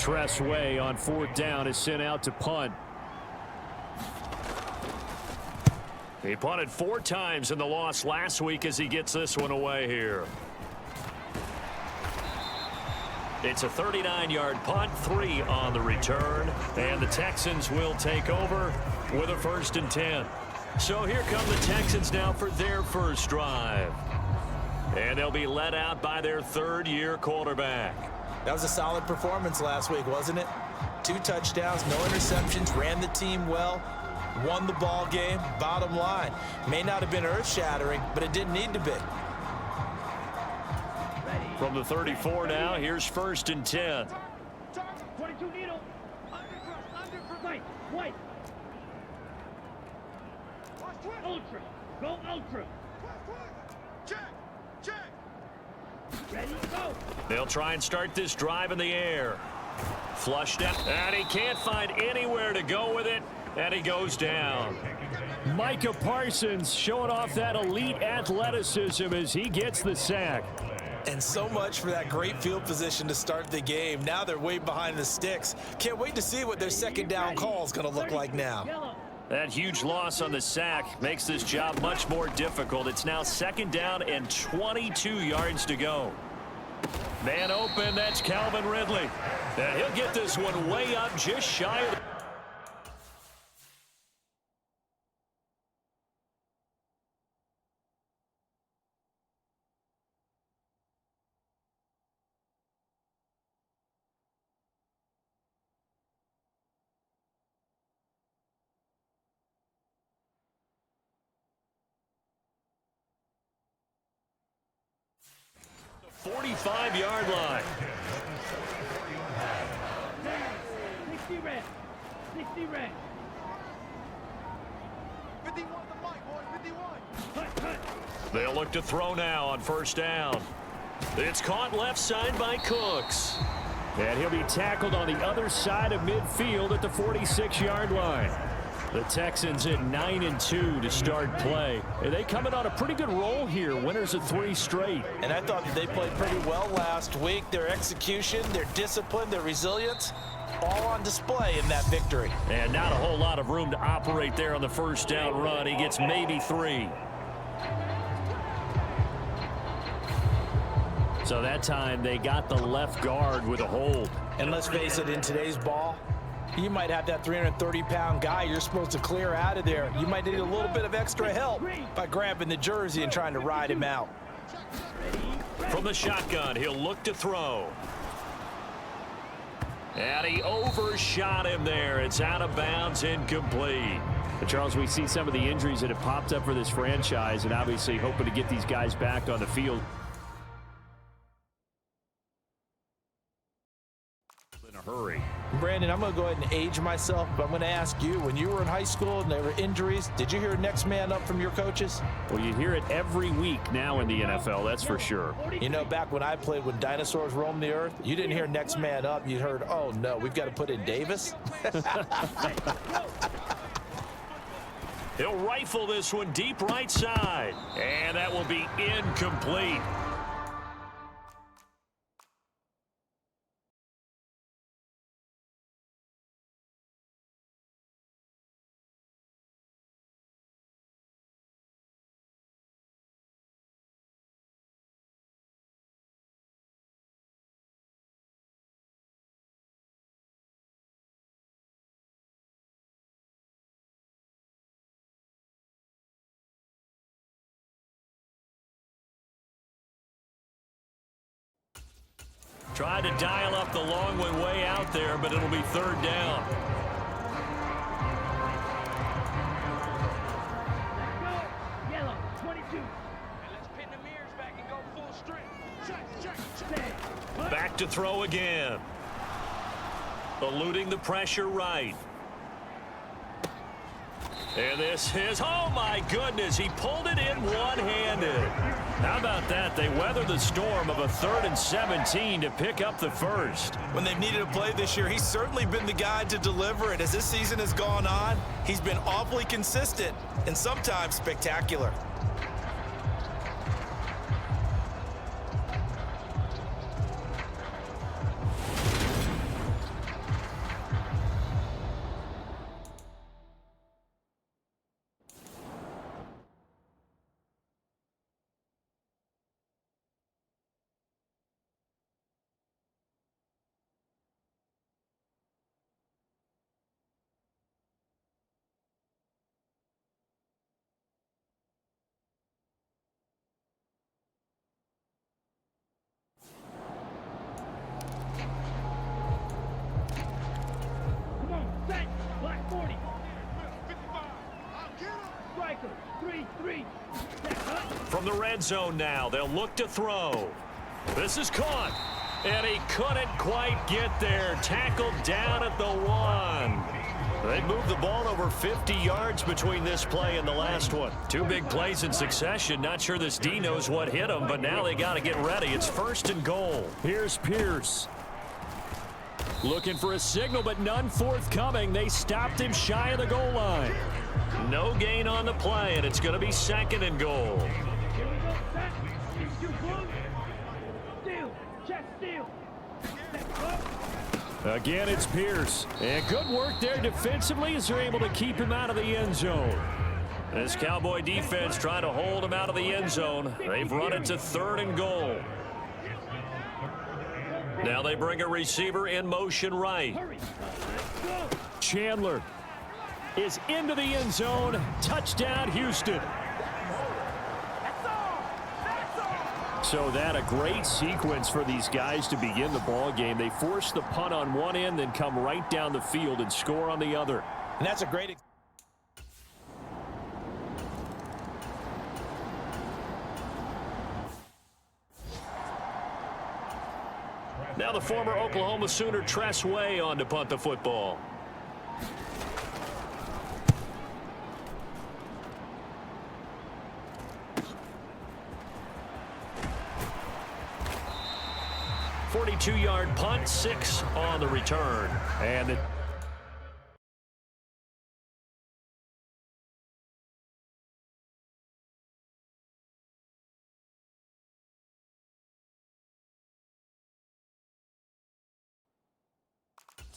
Tress Way on 4th down is sent out to punt. He punted 4 times in the loss last week as he gets this one away here. It's a 39-yard punt, 3 on the return, and the Texans will take over with a 1st and 10. So here come the Texans now for their first drive. And they'll be led out by their 3rd-year quarterback. That was a solid performance last week, wasn't it? 2 touchdowns, no interceptions, ran the team well, won the ball game. Bottom line, may not have been earth-shattering, but it didn't need to be. From the 34 now, here's 1st and 10. 22 needle. Under, right, white. Ultra. Go ultra. Check. Ready, go. They'll try and start this drive in the air. Flushed out, and he can't find anywhere to go with it, and he goes down. Micah Parsons showing off that elite athleticism as he gets the sack. And so much for that great field position to start the game. Now they're way behind the sticks. Can't wait to see what their 2nd down call is going to look like now. That huge loss on the sack makes this job much more difficult. It's now 2nd down and 22 yards to go. Man open, that's Calvin Ridley. And he'll get this one way up just shy of the... The 45-yard line. 60 red. 60 red. 51 the mic, boy, 51. They'll look to throw now on 1st down. It's caught left side by Cooks. And he'll be tackled on the other side of midfield at the 46-yard line. The Texans at 9-2 to start play. And they coming on a pretty good roll here. Winners of 3 straight. And I thought that they played pretty well last week. Their execution, their discipline, their resilience, all on display in that victory. And not a whole lot of room to operate there on the 1st down run. He gets maybe 3. So that time they got the left guard with a hold. And let's face it, in today's ball, you might have that 330-pound guy you're supposed to clear out of there. You might need a little bit of extra help by grabbing the jersey and trying to ride him out. From the shotgun, he'll look to throw. And he overshot him there. It's out of bounds, incomplete. But Charles, we see some of the injuries that have popped up for this franchise, and obviously hoping to get these guys back on the field in a hurry. Brandon, I'm going to go ahead and age myself, but I'm going to ask you, when you were in high school and there were injuries, did you hear next man up from your coaches? Well, you hear it every week now in the NFL, that's for sure. You know, back when I played when dinosaurs roamed the earth, you didn't hear next man up. You heard, oh, no, we've got to put in Davis. He'll rifle this one deep right side, and that will be incomplete. Try to dial up the long one way out there, but it'll be 3rd down. Yellow, 22. And let's pin the mirrors back and go full strength. Check. Back to throw again. Eluding the pressure right. And this is, oh my goodness, he pulled it in one-handed. How about that? They weathered the storm of a 3rd and 17 to pick up the 1st. When they've needed a play this year, he's certainly been the guy to deliver it. As this season has gone on, he's been awfully consistent and sometimes spectacular. the red zone now. They'll look to throw. This is caught. And he couldn't quite get there. Tackled down at the 1. They moved the ball over 50 yards between this play and the last one. 2 big plays in succession. Not sure this D knows what hit him, but now they got to get ready. It's 1st and goal. Here's Pierce. Looking for a signal, but none forthcoming. They stopped him shy of the goal line. No gain on the play, and it's going to be 2nd and goal. Here we go, set. It's too close. Steal. Check steal. Set up. Again, it's Pierce. And good work there defensively as they're able to keep him out of the end zone. This Cowboy defense trying to hold him out of the end zone. They've run it to 3rd and goal. Now they bring a receiver in motion right. Hurry. Let's go. Chandler is into the end zone. Touchdown, Houston. So that a great sequence for these guys to begin the ball game. They force the punt on one end, then come right down the field and score on the other. And that's a great Now the former Oklahoma Sooner Tress Way on to punt the football. .42-yard punt, 6 on the return. And the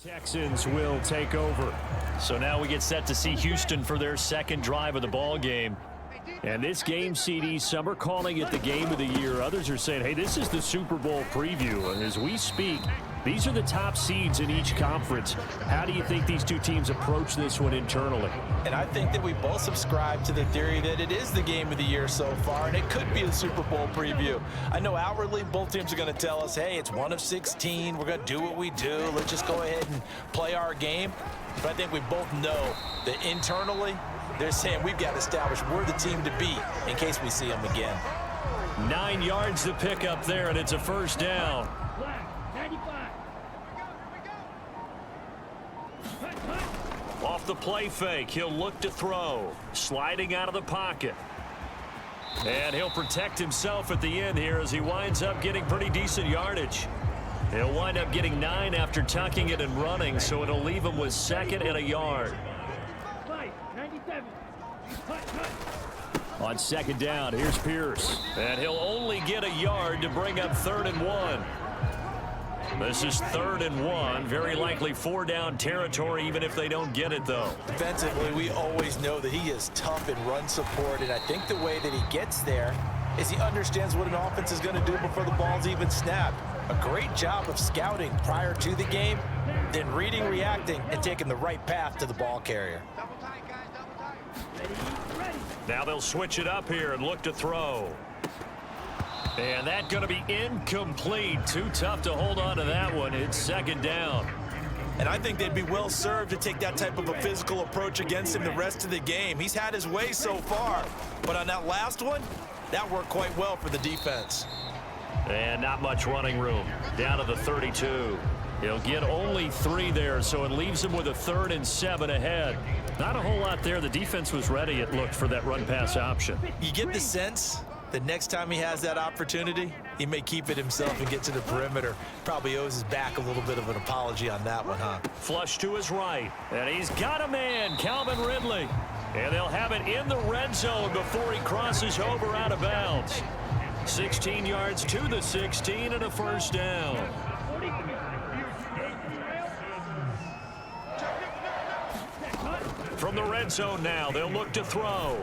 Texans will take over. So now we get set to see Houston for their 2nd drive of the ball game. And this game, CD, some are calling it the game of the year. Others are saying, hey, this is the Super Bowl preview. And as we speak, these are the top seeds in each conference. How do you think these two teams approach this one internally? And I think that we both subscribe to the theory that it is the game of the year so far, and it could be a Super Bowl preview. I know outwardly both teams are going to tell us, hey, it's 1 of 16. We're going to do what we do. Let's just go ahead and play our game. But I think we both know that internally, they're saying we've got to establish we're the team to beat in case we see them again. 9 yards to pick up there, and it's a 1st down. Flag. 95. Off the play fake, he'll look to throw. Sliding out of the pocket. And he'll protect himself at the end here as he winds up getting pretty decent yardage. He'll wind up getting 9 after tucking it and running, so it'll leave him with 2nd and a yard. Slide. 97. On 2nd down, here's Pierce. And he'll only get a yard to bring up 3rd and 1. This is 3rd and 1. Very likely 4-down territory, even if they don't get it, though. Defensively, we always know that he is tough in run support, and I think the way that he gets there is he understands what an offense is going to do before the ball's even snapped. A great job of scouting prior to the game, then reading, reacting, and taking the right path to the ball carrier. Now they'll switch it up here and look to throw. And that's going to be incomplete. Too tough to hold on to that one. It's 2nd down. And I think they'd be well served to take that type of a physical approach against him the rest of the game. He's had his way so far, but on that last one, that worked quite well for the defense. And not much running room. Down to the 32. He'll get only 3 there, so it leaves him with a 3rd and 7 ahead. Not a whole lot there. The defense was ready, it looked, for that run-pass option. You get the sense that next time he has that opportunity, he may keep it himself and get to the perimeter. Probably owes his back a little bit of an apology on that one, huh? Flush to his right. And he's got a man, Calvin Ridley. And they'll have it in the red zone before he crosses over out of bounds. 16 yards to the 16 and a 1st down. From the red zone now, they'll look to throw.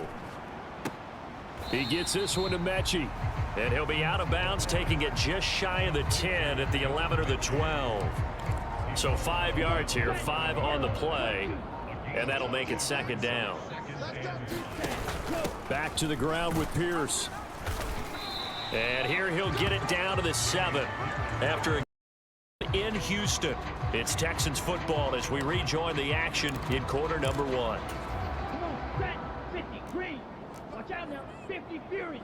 He gets this one to Mechie. And he'll be out of bounds, taking it just shy of the 10 at the 11 or the 12. So 5 yards here, 5 on the play. And that'll make it 2nd down. Back to the ground with Pierce. And here he'll get it down to the 7 after a in Houston. It's Texans football as we rejoin the action in quarter number 1. Come on, set. 50, green. Watch out now. 50, fury.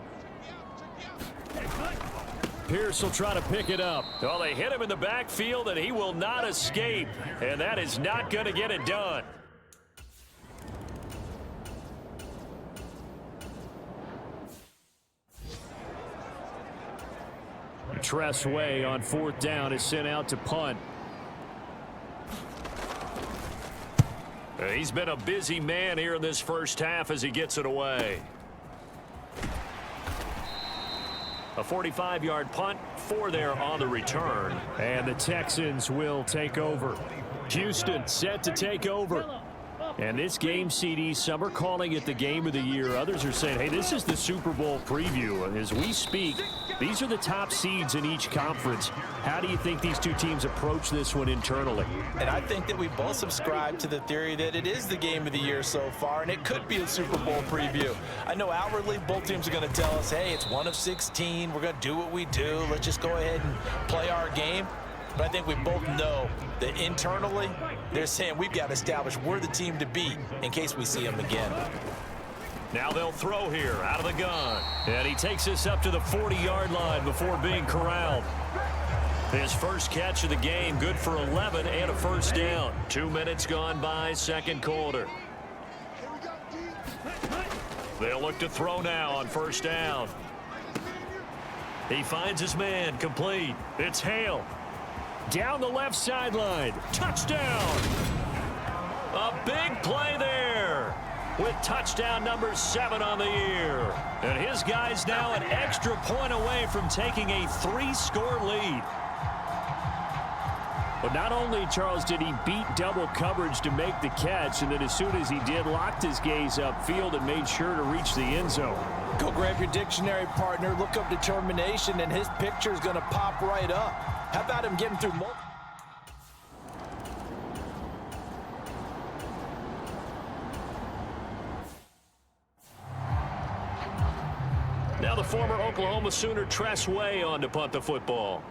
Pierce will try to pick it up. Well, they hit him in the backfield, and he will not escape. And that is not going to get it done. Tressway on 4th down is sent out to punt. He's been a busy man here in this first half as he gets it away. A 45-yard punt, 4 there on the return. And the Texans will take over. Houston set to take over. And this game, CD, some are calling it the game of the year. Others are saying, hey, this is the Super Bowl preview. And as we speak, these are the top seeds in each conference. How do you think these two teams approach this one internally? And I think that we both subscribe to the theory that it is the game of the year so far, and it could be a Super Bowl preview. I know outwardly both teams are going to tell us, hey, it's 1 of 16. We're going to do what we do. Let's just go ahead and play our game. But I think we both know that internally, they're saying we've got to establish we're the team to beat in case we see them again. Now they'll throw here out of the gun. And he takes this up to the 40-yard line before being corralled. His first catch of the game, good for 11 and a first down. 2 minutes gone by, second quarter. They'll look to throw now on first down. He finds his man, complete. It's Hale. Down the left sideline. Touchdown. A big play there with touchdown number 7 on the year. And his guy's now an extra point away from taking a 3-score lead. But not only, Charles, did he beat double coverage to make the catch, and then as soon as he did, locked his gaze upfield and made sure to reach the end zone. Go grab your dictionary, partner. Look up determination, and his picture is going to pop right up. How about him getting through multiple? Now the former Oklahoma Sooner Tressway on to punt the football.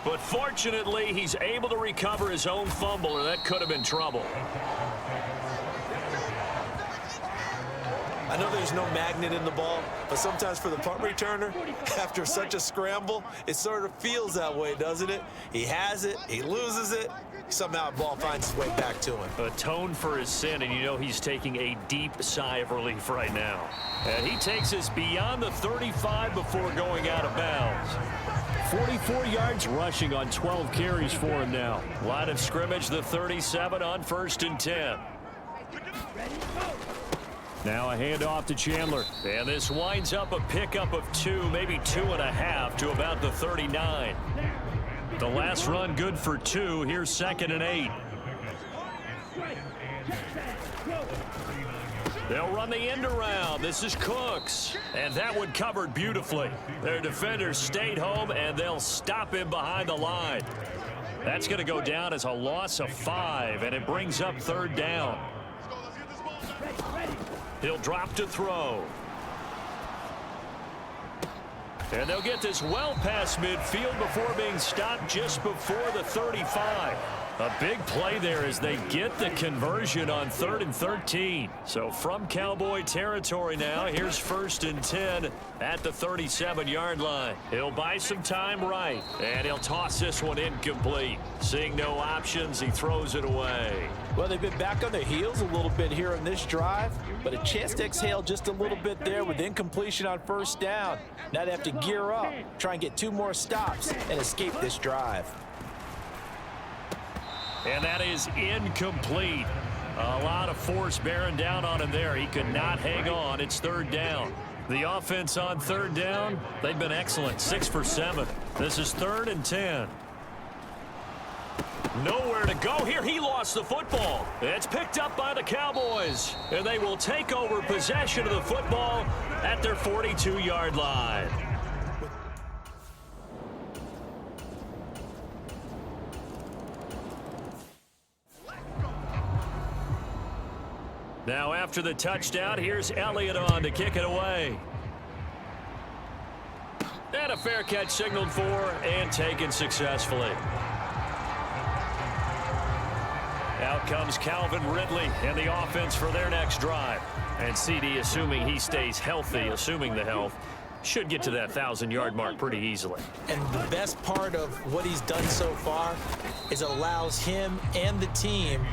But fortunately, he's able to recover his own fumble, or that could have been trouble. I know there's no magnet in the ball, but sometimes for the punt returner, after such a scramble, it sort of feels that way, doesn't it? He has it, he loses it, somehow the ball finds its way back to him. Atone for his sin, and you know he's taking a deep sigh of relief right now. And he takes us beyond the 35 before going out of bounds. 44 yards rushing on 12 carries for him now. Line of scrimmage, the 37 on 1st and 10. Now a handoff to Chandler. And this winds up a pickup of 2, maybe 2.5 to about the 39. The last run good for 2. Here's 2nd and 8. They'll run the end around. This is Cooks. And that one covered beautifully. Their defenders stayed home, and they'll stop him behind the line. That's going to go down as a loss of 5, and it brings up 3rd down. He'll drop to throw. And they'll get this well past midfield before being stopped just before the 35. A big play there as they get the conversion on 3rd and 13. So from Cowboy territory now, here's 1st and 10 at the 37-yard line. He'll buy some time right, and he'll toss this one incomplete. Seeing no options, he throws it away. Well, they've been back on their heels a little bit here in this drive, but a chance to exhale just a little bit there with incompletion on 1st down. Now they have to gear up, try and get 2 more stops, and escape this drive. And that is incomplete. A lot of force bearing down on him there. He could not hang on. It's 3rd down. The offense on 3rd down, they've been excellent. 6 for 7. This is 3rd and 10. Nowhere to go here. He lost the football. It's picked up by the Cowboys. And they will take over possession of the football at their 42-yard line. Now after the touchdown, here's Elliott on to kick it away. And a fair catch signaled for and taken successfully. Out comes Calvin Ridley and the offense for their next drive. And CD, assuming he stays healthy, assuming the health, should get to that 1,000-yard mark pretty easily. And the best part of what he's done so far is it allows him and the team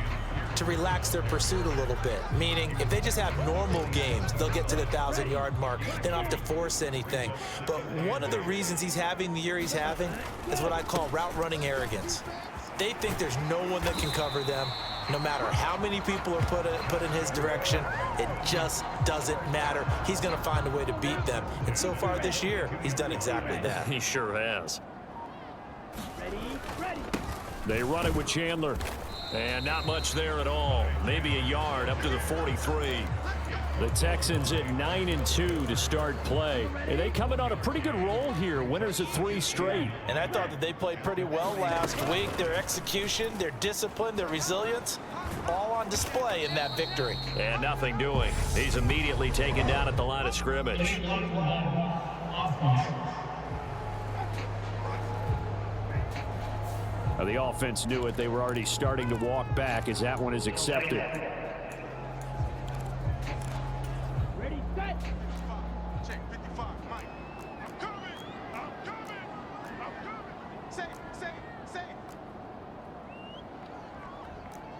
to relax their pursuit a little bit. Meaning, if they just have normal games, they'll get to the 1,000-yard mark. They don't have to force anything. But one of the reasons he's having the year he's having is what I call route running arrogance. They think there's no one that can cover them. No matter how many people are put in his direction, it just doesn't matter. He's going to find a way to beat them. And so far this year, he's done exactly that. He sure has. Ready. They run it with Chandler. And not much there at all. Maybe a yard up to the 43. The Texans at 9-2 to start play. And they coming on a pretty good roll here. Winners of 3 straight. And I thought that they played pretty well last week. Their execution, their discipline, their resilience, all on display in that victory. And nothing doing. He's immediately taken down at the line of scrimmage. Now the offense knew it. They were already starting to walk back as that one is accepted. Ready, set. Check 55, Mike. I'm coming. Say.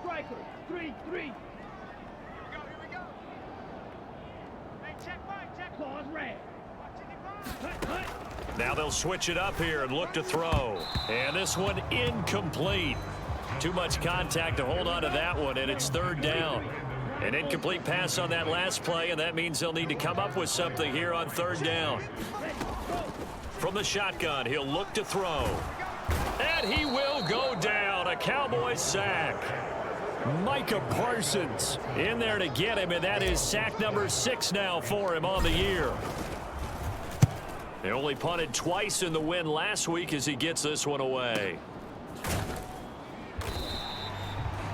Striker, 3-3. Here we go. Hey, check Mike, check. Claws red. Watch it, Now they'll switch it up here and look to throw. And this one incomplete. Too much contact to hold on to that one, and it's 3rd down. An incomplete pass on that last play, and that means they'll need to come up with something here on 3rd down. From the shotgun, he'll look to throw. And he will go down. A Cowboys sack. Micah Parsons in there to get him, and that is sack number 6 now for him on the year. They only punted twice in the win last week as he gets this one away.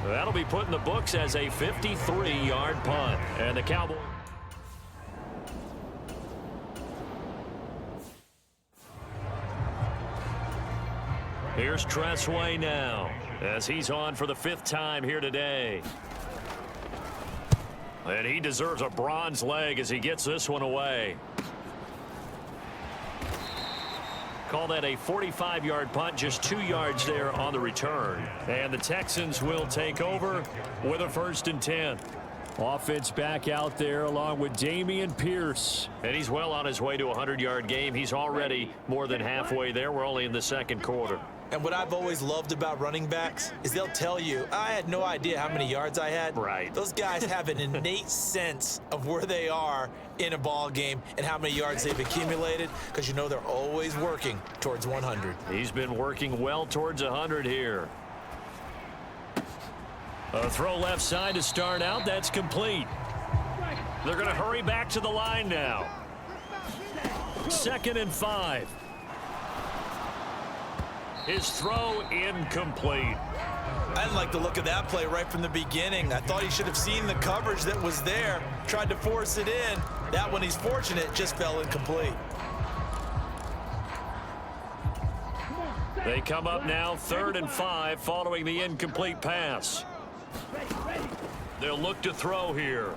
That'll be put in the books as a 53-yard punt. And the Cowboys. Here's Tressway now as he's on for the 5th time here today. And he deserves a bronze leg as he gets this one away. Call that a 45-yard punt, just 2 yards there on the return. And the Texans will take over with a 1st and 10. Offense back out there along with Dameon Pierce. And he's well on his way to a 100-yard game. He's already more than halfway there. We're only in the 2nd quarter. And what I've always loved about running backs is they'll tell you, I had no idea how many yards I had. Right. Those guys have an innate sense of where they are in a ball game and how many yards they've accumulated, because you know they're always working towards 100. He's been working well towards 100 here. A throw left side to start out. That's complete. They're going to hurry back to the line now. 2nd and 5. His throw incomplete. I didn't like the look of that play right from the beginning. I thought he should have seen the coverage that was there, tried to force it in. That one, he's fortunate, just fell incomplete. They come up now 3rd and 5 following the incomplete pass. They'll look to throw here.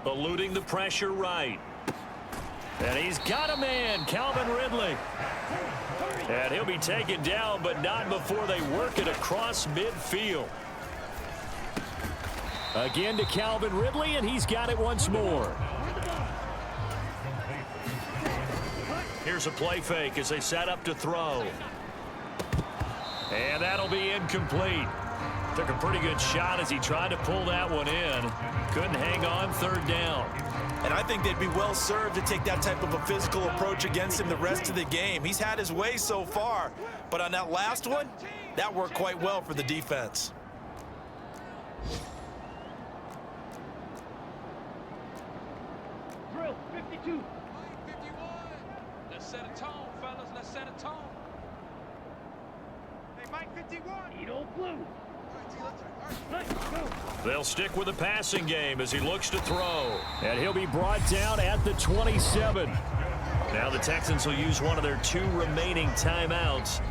Eluding the pressure right. And he's got a man, Calvin Ridley. And he'll be taken down, but not before they work it across midfield. Again to Calvin Ridley, and he's got it once more. Here's a play fake as they set up to throw. And that'll be incomplete. Took a pretty good shot as he tried to pull that one in. Couldn't hang on 3rd down. And I think they'd be well served to take that type of a physical approach against him the rest of the game. He's had his way so far, but on that last one, that worked quite well for the defense. Drill, 52. 51. Let's set a tone, fellas. Let's set a tone. Hey, Mike 51. Eat old blue. Let's go. They'll stick with the passing game as he looks to throw. And he'll be brought down at the 27. Now the Texans will use one of their 2 remaining timeouts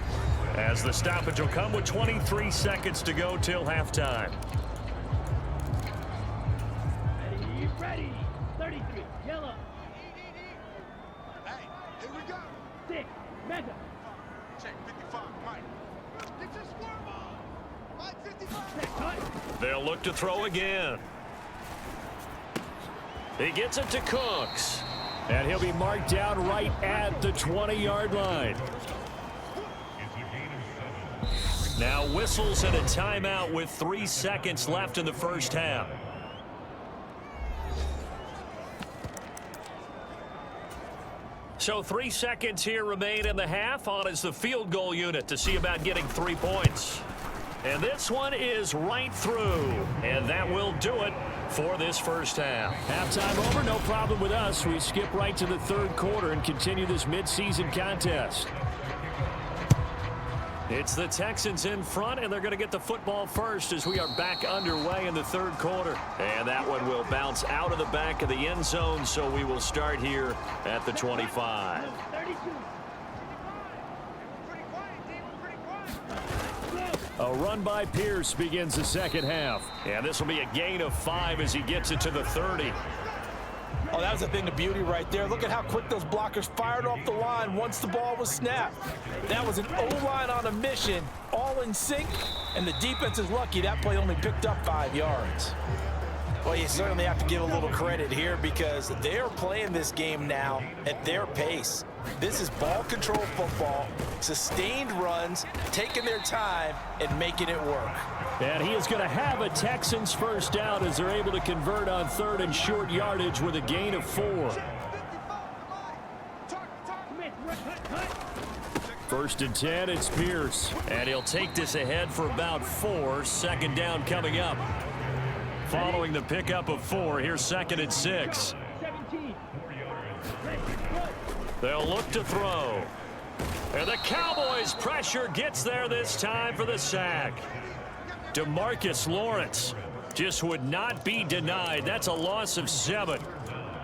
As the stoppage will come with 23 seconds to go till halftime. Ready. 33. Yellow. Hey, here we go. 6. Mega. Check 55, Mike. Get your swerve on. Mike 55. Set cut. They'll look to throw again. He gets it to Cooks. And he'll be marked down right at the 20-yard line. Now whistles and a timeout with 3 seconds left in the first half. So 3 seconds here remain in the half. On is the field goal unit to see about getting 3 points. And this one is right through. And that will do it for this first half. Halftime over, no problem with us. We skip right to the third quarter and continue this midseason contest. It's the Texans in front, and they're going to get the football first as we are back underway in the third quarter. And that one will bounce out of the back of the end zone, so we will start here at the 25. 32. A run by Pierce begins the second half. And this will be a gain of 5 as he gets it to the 30. Oh, that was a thing of beauty right there. Look at how quick those blockers fired off the line once the ball was snapped. That was an O-line on a mission, all in sync, and the defense is lucky that play only picked up 5 yards. Well, you certainly have to give a little credit here because they're playing this game now at their pace. This is ball control football, sustained runs, taking their time and making it work. And he is going to have a Texans first down as they're able to convert on third and short yardage with a gain of 4. First and 10, it's Pierce. And he'll take this ahead for about 4. Second down coming up. Following the pickup of 4, here's second and 6. 17. They'll look to throw. And the Cowboys' pressure gets there this time for the sack. DeMarcus Lawrence just would not be denied. That's a loss of 7.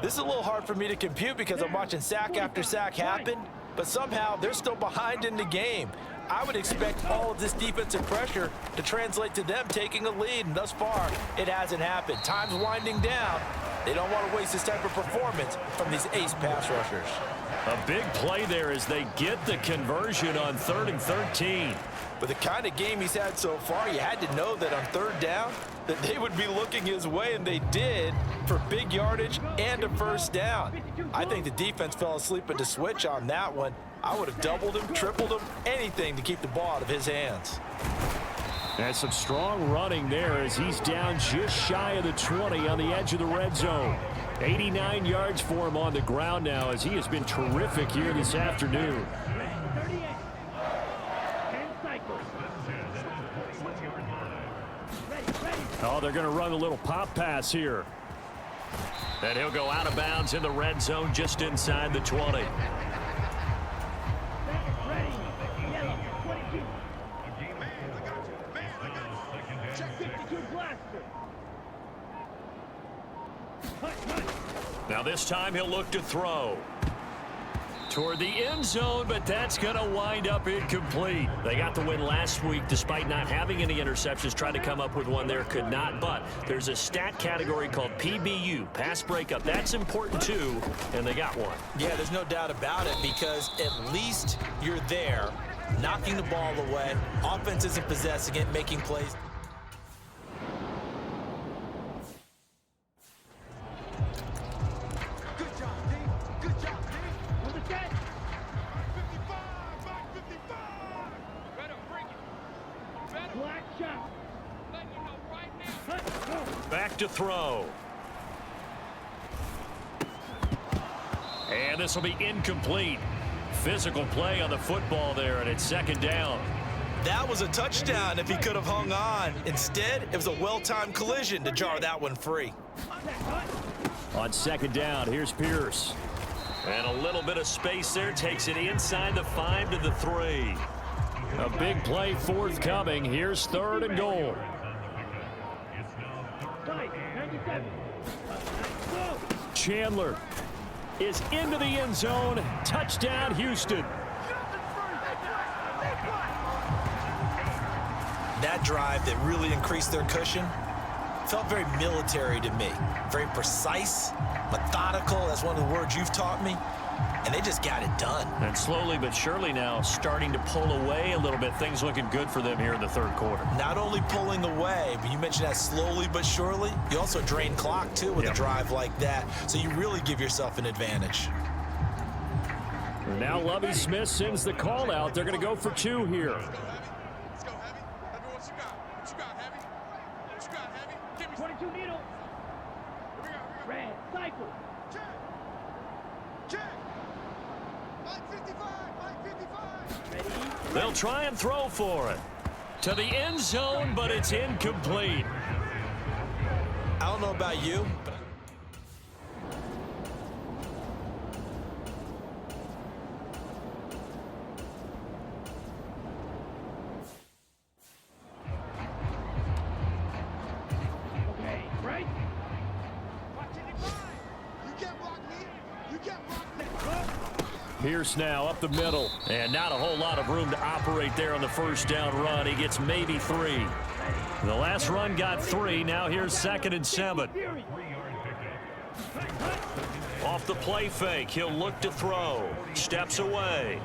This is a little hard for me to compute because I'm watching sack after sack happen, but somehow they're still behind in the game. I would expect all of this defensive pressure to translate to them taking a lead, and thus far, it hasn't happened. Time's winding down. They don't want to waste this type of performance from these ace pass rushers. A big play there as they get the conversion on 3rd and 13. But the kind of game he's had so far, you had to know that on 3rd down, that they would be looking his way, and they did, for big yardage and a first down. I think the defense fell asleep at the switch on that one. I would have doubled him, tripled him, anything to keep the ball out of his hands. And some strong running there as he's down just shy of the 20 on the edge of the red zone. 89 yards for him on the ground now as he has been terrific here this afternoon. 38. 10 cycles. Ready. Oh, they're going to run a little pop pass here. And he'll go out of bounds in the red zone just inside the 20. Ready. Yellow. 22. Check 52 blaster. Now this time he'll look to throw toward the end zone, but that's going to wind up incomplete. They got the win last week despite not having any interceptions. Tried to come up with one there, could not. But there's a stat category called PBU, pass breakup. That's important too, and they got one. Yeah, there's no doubt about it because at least you're there, knocking the ball away. Offense isn't possessing it, making plays. Back to throw. And this will be incomplete. Physical play on the football there, and it's second down. That was a touchdown if he could have hung on. Instead, it was a well-timed collision to jar that one free. On second down, here's Pierce. And a little bit of space there, takes it inside the 5 to the 3. A big play forthcoming. Here's 3rd and goal. Chandler is into the end zone. Touchdown, Houston. that drive that really increased their cushion felt very military to me. Very precise, methodical. That's one of the words you've taught me. And they just got it done. And slowly but surely now starting to pull away a little bit. Things looking good for them here in the third quarter. Not only pulling away, but you mentioned that slowly but surely. You also drain clock, too, with a drive like that. So you really give yourself an advantage. And now Lovie Smith sends the call out. They're going to go for two here. Let's go, Heavy. Heavy, what you got? What you got, Heavy? What you got, Heavy? Give me 22 needle. Red, cycle. Check. Check. Mike 55. Mike 55. Ready. They'll try and throw for it. To the end zone, but it's incomplete. I don't know about you, but Okay, right. Mike 55. You can't block me. You can't block me. Pierce now up the middle. And not a whole lot of room to operate there on the first down run. He gets maybe 3. The last run got 3. Now here's 2nd and 7. Off the play fake. He'll look to throw. Steps away.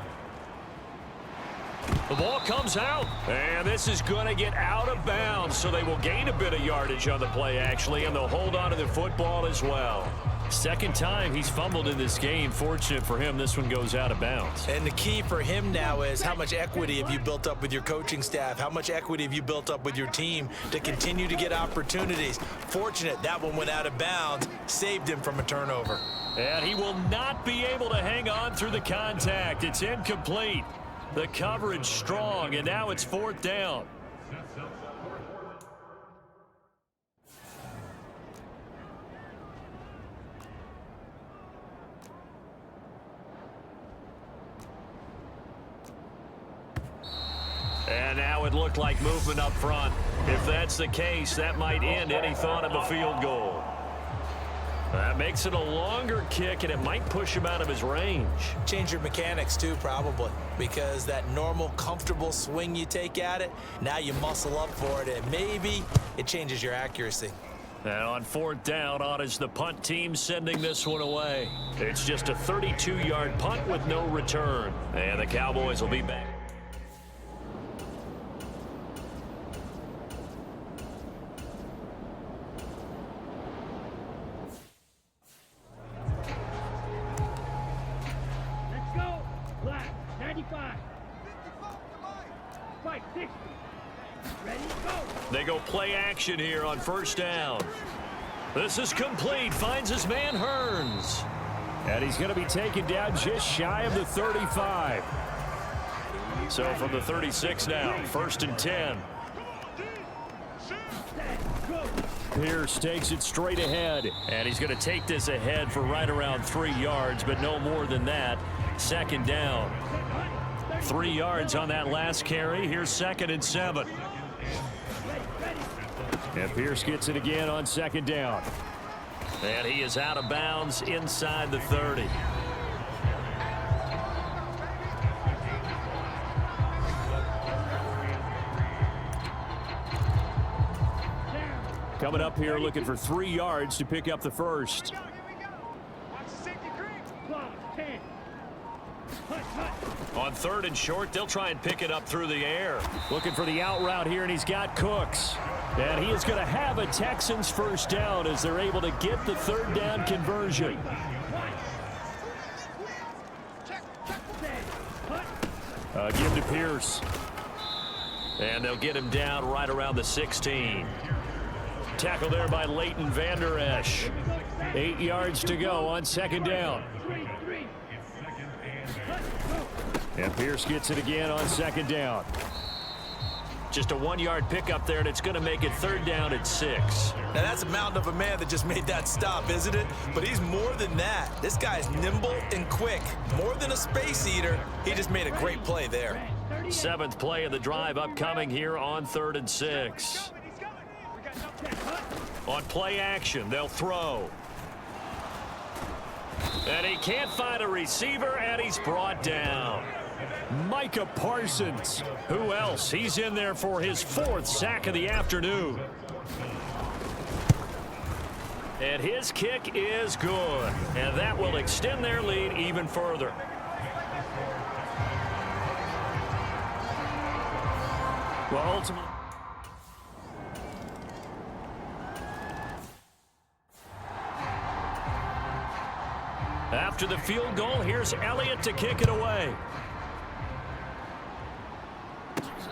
The ball comes out. And this is going to get out of bounds. So they will gain a bit of yardage on the play, actually. And they'll hold on to the football as well. Second time he's fumbled in this game. Fortunate for him, this one goes out of bounds. And the key for him now is how much equity have you built up with your coaching staff? How much equity have you built up with your team to continue to get opportunities? Fortunate that one went out of bounds, saved him from a turnover. And he will not be able to hang on through the contact. It's incomplete. The coverage strong, and now it's 4th down. And now it looked like movement up front. If that's the case, that might end any thought of a field goal. That makes it a longer kick, and it might push him out of his range. Change your mechanics too, probably, because that normal, comfortable swing you take at it, now you muscle up for it, and maybe it changes your accuracy. And on 4th down, on is the punt team sending this one away. It's just a 32-yard punt with no return. And the Cowboys will be back. Let's go. Black, 95. 55 to Mike. Spike, 60. Ready, go. They go play action here on 1st down. This is complete. Finds his man Hearns. And he's going to be taken down just shy of the 35. So from the 36 now, 1st and 10. Set, go. Pierce takes it straight ahead. And he's going to take this ahead for right around 3 yards, but no more than that. 2nd down. 3 yards on that last carry. Here's 2nd and 7. And Pierce gets it again on 2nd down. And he is out of bounds inside the 30. Coming up here looking for 3 yards to pick up the first. Here we go. Watch the safety creep. Clock, 10. Hut, hut. On 3rd and short, they'll try and pick it up through the air. Looking for the out route here, and he's got Cooks. And he is going to have a Texans first down as they're able to get the 3rd down conversion. Check, check. Set, hut. Give to Pierce. And they'll get him down right around the 16. Tackle there by Leighton Vander Esch. 8 yards to go on 2nd down. 3, 3. Hut, go. And Pierce gets it again on 2nd down. Just a 1-yard pickup there, and it's going to make it 3rd down at 6. Now that's a mountain of a man that just made that stop, isn't it? But he's more than that. This guy's nimble and quick. More than a space eater. He just made a great play there. 7th play of the drive upcoming here on 3rd and 6. He's coming. We got no. On play action, they'll throw. And he can't find a receiver, and he's brought down. Micah Parsons. Who else? He's in there for his 4th sack of the afternoon. And his kick is good. And that will extend their lead even further. Well, ultimately, after the field goal, here's Elliott to kick it away.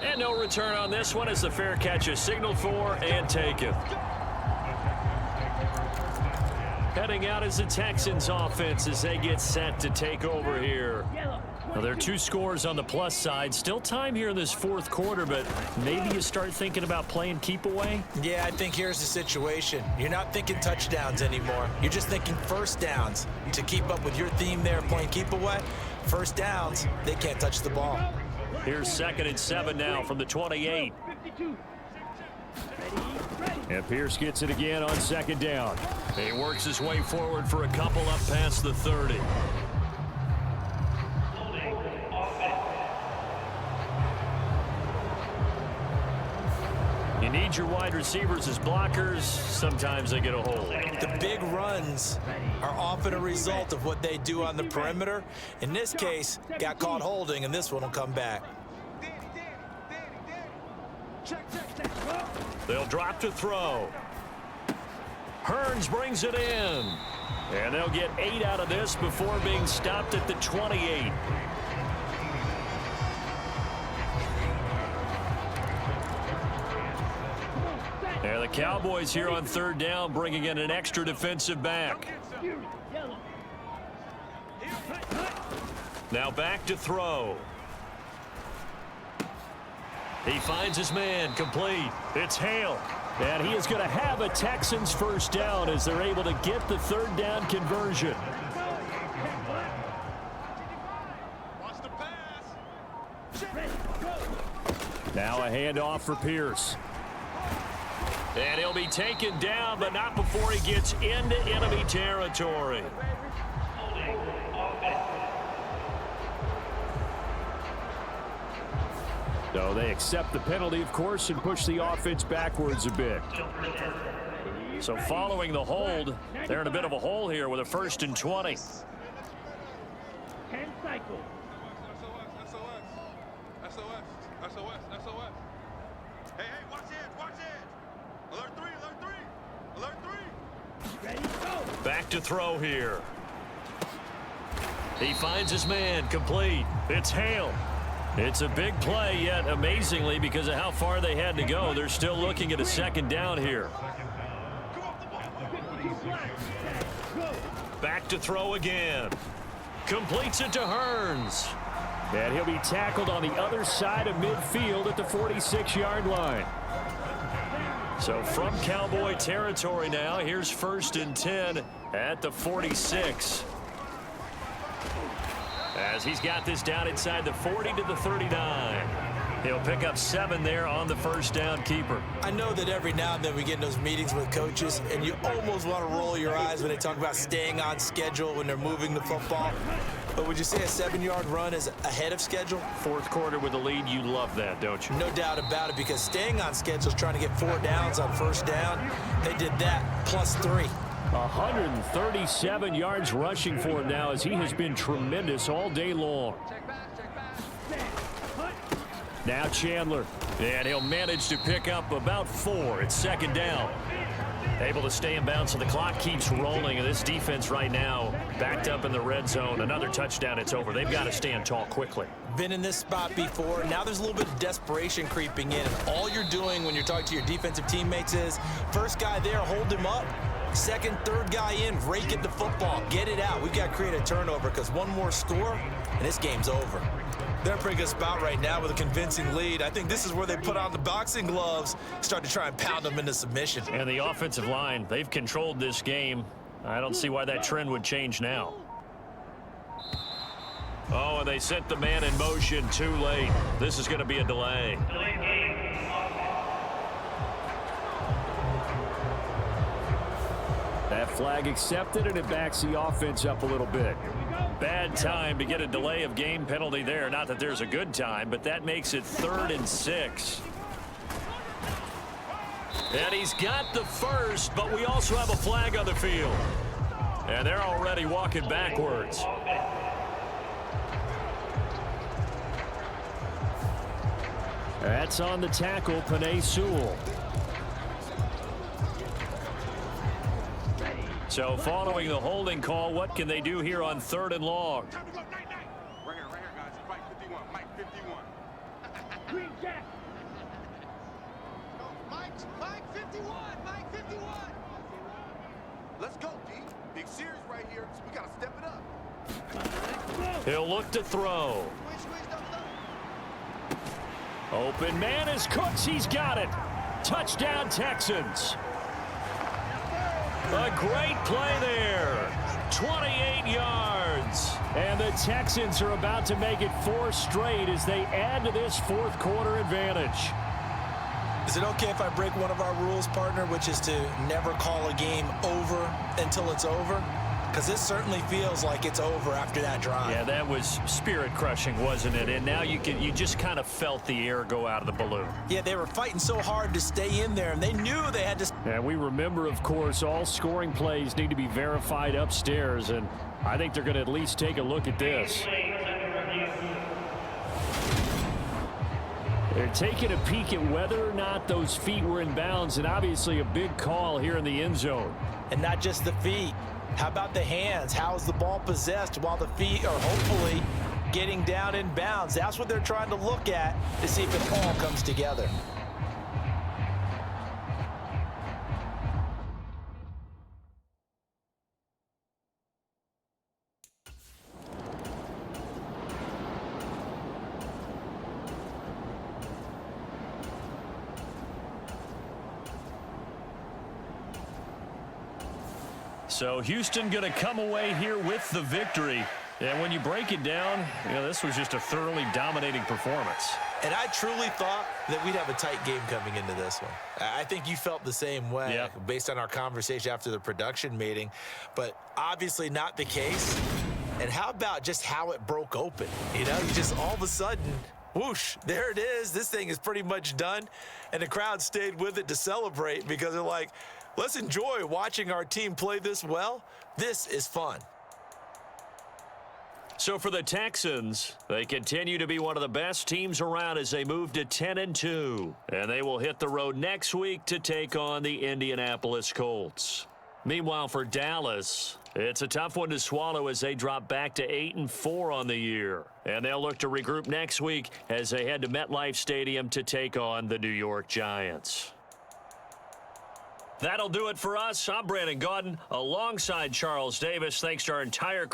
And no return on this one as the fair catch is signaled for and taken. Heading out is the Texans offense as they get set to take over here. Well, there are 2 scores on the plus side. Still time here in this 4th quarter, but maybe you start thinking about playing keep away? Yeah, I think here's the situation. You're not thinking touchdowns anymore. You're just thinking first downs. To keep up with your theme there, playing keep away, first downs, they can't touch the ball. Here's 2nd and 7 now from the 28. And Pierce gets it again on 2nd down. He works his way forward for a couple up past the 30. You need your wide receivers as blockers. Sometimes they get a hold. The big runs are often a result of what they do on the perimeter. In this case, got caught holding, and this one will come back. They'll drop to throw. Hearns brings it in. And they'll get 8 out of this before being stopped at the 28. And the Cowboys here on 3rd down, bringing in an extra defensive back. Now back to throw. He finds his man, complete. It's Hale. And he is going to have a Texans first down as they're able to get the 3rd down conversion. Watch the pass. Now a handoff for Pierce. And he'll be taken down, but not before he gets into enemy territory. So they accept the penalty, of course, and push the offense backwards a bit. So following the hold, they're in a bit of a hole here with a 1st and 20. 10 cycles. SOS. Hey, watch it. Alert 3. Ready, go. Back to throw here. He finds his man, complete. It's Hale. It's a big play, yet amazingly, because of how far they had to go, they're still looking at a 2nd down here. Back to throw again. Completes it to Hearns. And he'll be tackled on the other side of midfield at the 46-yard line. So from Cowboy territory now, here's 1st and 10 at the 46. As he's got this down inside the 40 to the 39. He'll pick up 7 there on the 1st down keeper. I know that every now and then we get in those meetings with coaches, and you almost want to roll your eyes when they talk about staying on schedule when they're moving the football. But would you say a 7-yard run is ahead of schedule? 4th quarter with the lead, you love that, don't you? No doubt about it, because staying on schedule is trying to get 4 downs on 1st down. They did that plus 3. 137 yards rushing for him now as he has been tremendous all day long. Now Chandler, and he'll manage to pick up about 4. It's 2nd down. Able to stay in bounds, so the clock keeps rolling, and this defense right now backed up in the red zone. Another touchdown, it's over. They've got to stand tall quickly. Been in this spot before. Now there's a little bit of desperation creeping in, and all you're doing when you're talking to your defensive teammates is, first guy there, hold him up. 2nd, 3rd guy in, rake at the football. Get it out. We've got to create a turnover because one more score, and this game's over. They're in a pretty good spot right now with a convincing lead. I think this is where they put on the boxing gloves, start to try and pound them into submission. And the offensive line, they've controlled this game. I don't see why that trend would change now. Oh, and they sent the man in motion too late. This is going to be a delay. That flag accepted, and it backs the offense up a little bit. Here we go. Bad time to get a delay of game penalty there. Not that there's a good time, but that makes it 3rd and 6. And he's got the first, but we also have a flag on the field. And they're already walking backwards. That's on the tackle, Penei Sewell. So following the holding call, what can they do here on 3rd and long? Time to go, night, night. Right here, guys. Mike 51, Mike 51. Green Jack. Mike 51, Mike 51. Let's go, D. Big series right here, so we got to step it up. He'll look to throw. Squeeze, double. Open man is Cooks. He's got it. Touchdown, Texans. A great play there. 28 yards. And the Texans are about to make it 4 straight as they add to this 4th quarter advantage. Is it okay if I break one of our rules, partner, which is to never call a game over until it's over? Because this certainly feels like it's over after that drive. Yeah, that was spirit-crushing, wasn't it? And now you just kind of felt the air go out of the balloon. Yeah, they were fighting so hard to stay in there, and they knew they had to. And we remember, of course, all scoring plays need to be verified upstairs, and I think they're going to at least take a look at this. They're taking a peek at whether or not those feet were in bounds, and obviously a big call here in the end zone. And not just the feet. How about the hands? How is the ball possessed while the feet are hopefully getting down in bounds? That's what they're trying to look at to see if it all comes together. So Houston going to come away here with the victory. And when you break it down, this was just a thoroughly dominating performance. And I truly thought that we'd have a tight game coming into this one. I think you felt the same way based on our conversation after the production meeting, but obviously not the case. And how about just how it broke open? You just all of a sudden, whoosh, there it is. This thing is pretty much done. And the crowd stayed with it to celebrate because they're like, let's enjoy watching our team play this well. This is fun. So for the Texans, they continue to be one of the best teams around as they move to 10-2. And they will hit the road next week to take on the Indianapolis Colts. Meanwhile, for Dallas, it's a tough one to swallow as they drop back to 8-4 on the year. And they'll look to regroup next week as they head to MetLife Stadium to take on the New York Giants. That'll do it for us. I'm Brandon Gaudin alongside Charles Davis. Thanks to our entire